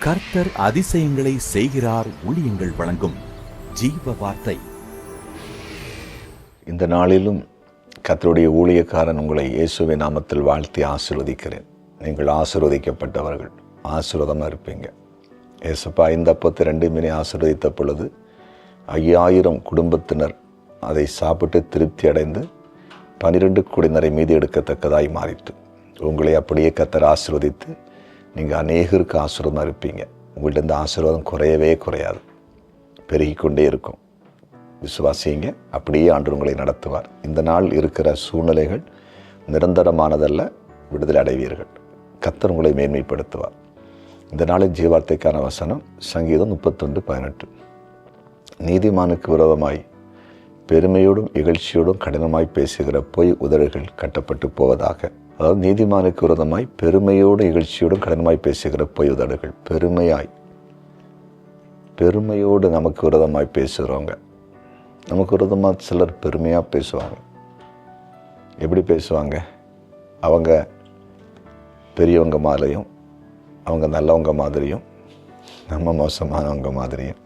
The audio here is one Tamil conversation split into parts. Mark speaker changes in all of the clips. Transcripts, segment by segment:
Speaker 1: கர்த்தர் அதிசயங்களை செய்கிறார். ஊழியங்கள் வழங்கும் ஜீவ வார்த்தை.
Speaker 2: இந்த நாளிலும் கர்த்தருடைய ஊழியக்காரன் உங்களை இயேசுவின் நாமத்தில் வாழ்த்தி ஆசீர்வதிக்கிறேன். நீங்கள் ஆசீர்வதிக்கப்பட்டவர்கள், ஆசீர்வாதமாக இருப்பீங்க. ஏசப்பா இந்த 42 மீனை ஆசீர்வதித்த பொழுது 5000 குடும்பத்தினர் அதை சாப்பிட்டு திருப்தி அடைந்து 12 குடிநரை மீதி எடுக்கத்தக்கதாய் மாறிட்டு, உங்களை அப்படியே கர்த்தர் ஆசீர்வதித்து நீங்கள் அநேகருக்கு ஆசீர்வாதமாக இருப்பீங்க. உங்கள்ட்ட இந்த ஆசீர்வாதம் குறையவே குறையாது, பெருகிக்கொண்டே இருக்கும். விசுவாசிங்க, அப்படியே ஆண்டவர் உங்களை நடத்துவார். இந்த நாள் இருக்கிற சூழ்நிலைகள் நிரந்தரமானதல்ல, விடுதலை அடைவீர்கள். கர்த்தர் உங்களை மேன்மைப்படுத்துவார். இந்த நாளின் ஜீவார்த்தைக்கான வசனம் சங்கீதம் 31:18. நீதிமானுக்கு விரோதமாய் பெருமையோடும் இகழ்ச்சியோடும் கடினமாய் பேசுகிற பொய் உதடுகள் கட்டப்பட்டு போவதாக. அதாவது நீதிமானுக்கு விரோதமாய் பெருமையோடு இகழ்ச்சியோடும் கடினமாய் பேசுகிற பொய் உதடுகள். பெருமையோடு நமக்கு விரோதமாய் பேசுகிறவங்க, நமக்கு விரோதமாக சிலர் பெருமையாக பேசுவாங்க. எப்படி பேசுவாங்க? அவங்க பெரியவங்க மாதிரியும், அவங்க நல்லவங்க மாதிரியும், நம்ம மோசமானவங்க மாதிரியும்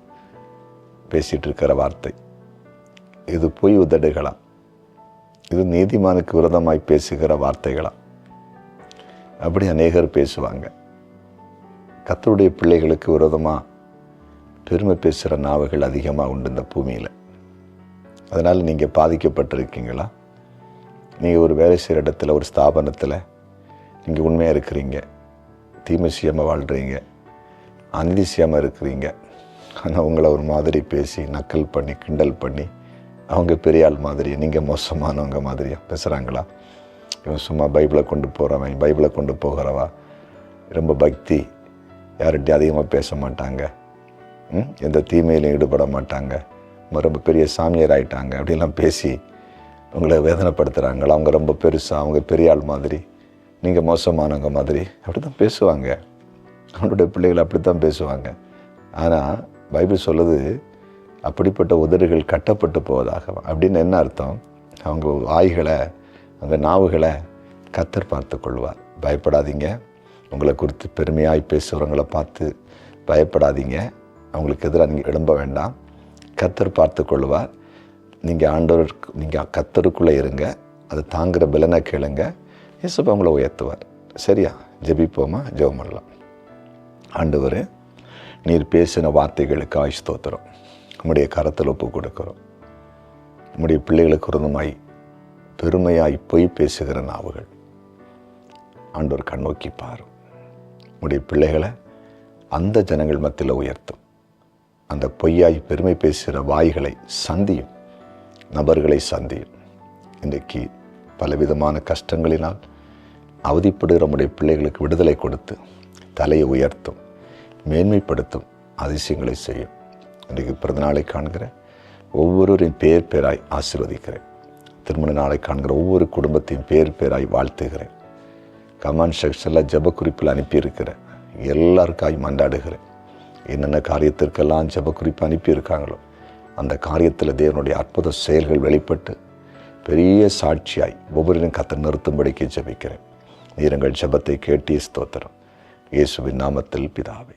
Speaker 2: பேசிகிட்டு இருக்கிற வார்த்தை இது பொய் உதடுகளா? இது நீதிமானுக்கு விரோதமாய் பேசுகிற வார்த்தைகளா? அப்படி அநேகர் பேசுவாங்க. கர்த்தருடைய பிள்ளைகளுக்கு விரோதமாக பெருமை பேசுகிற நாவுகள் அதிகமாக உண்டு இந்த பூமியில். அதனால் நீங்கள் பாதிக்கப்பட்டிருக்கீங்களா? நீங்கள் ஒரு வேலை செய்கிற இடத்துல, ஒரு ஸ்தாபனத்தில் நீங்கள் உண்மையாக இருக்கிறீங்க, தீமை செய்யாமல் வாழ்கிறீங்க, அநீதி செய்யாமல் இருக்கிறீங்க. ஆனால் உங்களை ஒரு மாதிரி பேசி நக்கல் பண்ணி கிண்டல் பண்ணி அவங்க பெரிய ஆள் மாதிரி, நீங்கள் மோசமானவங்க மாதிரியும் பேசுகிறாங்களா? இவன் சும்மா பைபிளை கொண்டு போகிறவன், பைபிளை கொண்டு போகிறவா, ரொம்ப பக்தி, யார்கிட்டையும் அதிகமாக பேச மாட்டாங்க, எந்த தீமையிலையும் ஈடுபட மாட்டாங்க, ரொம்ப பெரிய சாமியார் ஆகிட்டாங்க அப்படிலாம் பேசி உங்களை வேதனைப்படுத்துகிறாங்களா? அவங்க ரொம்ப பெருசாக, அவங்க பெரிய ஆள் மாதிரி, நீங்கள் மோசமானவங்க மாதிரி அப்படி தான் பேசுவாங்க. அவனுடைய பிள்ளைகள் அப்படி தான் பேசுவாங்க. ஆனால் பைபிள் சொல்லுது, அப்படிப்பட்ட உதடுகள் கட்டப்பட்டு போவதாக. அப்படின்னு என்ன அர்த்தம்? அவங்க வாய்களை, அவங்க நாவுகளை கர்த்தர் பார்த்து கொள்வார். பயப்படாதீங்க. உங்களை குறித்து பெருமையாய் பேசுகிறவங்களை பார்த்து பயப்படாதீங்க. அவங்களுக்கு எதிராக நீங்கள் எழும்ப வேண்டாம். கர்த்தர் பார்த்து கொள்வார். நீங்கள் கர்த்தருக்குள்ளே இருங்க. அது தாங்குகிற பலனை கேளுங்க. இயேசுப்பா உங்களை உயர்த்துவார். சரியா? ஜெபிப்போமா? ஜெபம் பண்ணலாம். ஆண்டவரே, நீர் பேசின வார்த்தைகளுக்கு ஸ்தோத்திரம். நம்முடைய கரத்தில் ஒப்பு கொடுக்கிறோம். நம்முடைய பிள்ளைகளுக்கு விரோதமாய் பெருமையாய் பொய் பேசுகிற நாவுகள் ஆண்டவர் கண்ணோக்கி பாரும். நம்முடைய பிள்ளைகளை அந்த ஜனங்கள் மத்தியில் உயர்த்தும். அந்த பொய்யாய் பெருமை பேசுகிற வாய்களை சந்தியும், நபர்களை சந்தியும். இன்றைக்கு பலவிதமான கஷ்டங்களினால் அவதிப்படுகிற நம்முடைய பிள்ளைகளுக்கு விடுதலை கொடுத்து தலையை உயர்த்தும், மேன்மைப்படுத்தும், அதிசயங்களை செய்யும். இன்றைக்கு பிறந்த நாளை காண்கிற ஒவ்வொருவரையும் பேர் பேராய் ஆசீர்வதிக்கிறேன். திருமண நாளை காண்கிற ஒவ்வொரு குடும்பத்தையும் பேர் பேராய் வாழ்த்துகிறேன். கமெண்ட் செக்ஷனில் ஜெப குறிப்பில் அனுப்பியிருக்கிறேன். எல்லாருக்காய் மன்றாடுகிறேன். என்னென்ன காரியத்திற்கெல்லாம் ஜெப குறிப்பு அனுப்பியிருக்காங்களோ அந்த காரியத்தில் தேவனுடைய அற்புத செயல்கள் வெளிப்பட்டு பெரிய சாட்சியாய் ஒவ்வொருவரையும் கர்த்தர் நிறுத்தும்படிக்கு ஜெபிக்கிறேன். நீர் எங்கள் ஜெபத்தை கேட்டு ஸ்தோத்திரம். இயேசுவின் நாமத்தில் பிதாவே.